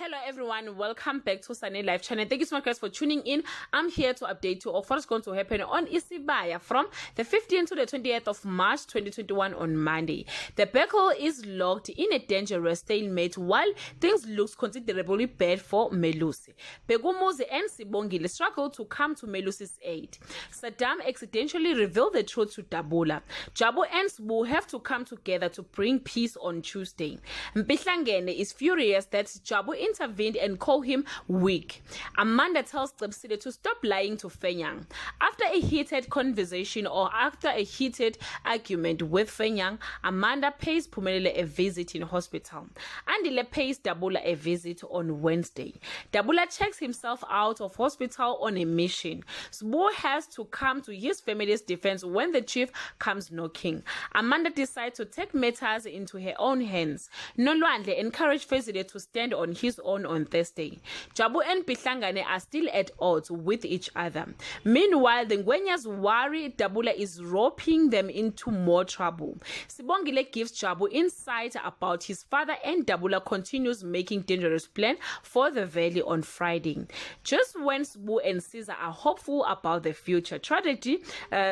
Hello everyone, welcome back to Sunny Live channel. Thank you so much guys for tuning in. I'm here to update you of what's going to happen on Isibaya from the 15th to the 28th of March 2021 on Monday. The battle is locked in a dangerous stalemate while things look considerably bad for Melusi. Begumuzi and Sibongile struggle to come to Melusi's aid. Saddam accidentally revealed the truth to Dabula. Jabu and Sbu have to come together to bring peace on Tuesday. Mpihlangene is furious that Jabu intervened and called him weak. Amanda tells Cebsile to stop lying to Fenyang. After a heated conversation or after a heated argument with Fenyang, Amanda pays Phumelele a visit in hospital. Andile pays Dabula a visit on Wednesday. Dabula checks himself out of hospital on a mission. Sbu has to come to his family's defense when the chief comes knocking. Amanda decides to take matters into her own hands. Nolwandle encouraged Fezile to stand on his own on Thursday. Jabu and Mpihlangene are still at odds with each other. Meanwhile, the Ngwenyas worry Dabula is roping them into more trouble. Sibongile gives Jabu insight about his father and Dabula continues making dangerous plans for the valley on Friday. Just when Sbu and Caesar are hopeful about the future, tragedy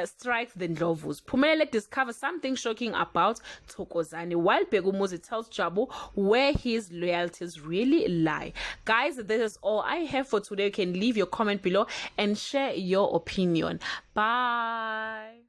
strikes the Ndlovus. Phumelele discovers something shocking about Thokozani while Begumuzi tells Jabu where his loyalties really lie. Guys, this is all I have for today. You can leave your comment below and share your opinion. Bye.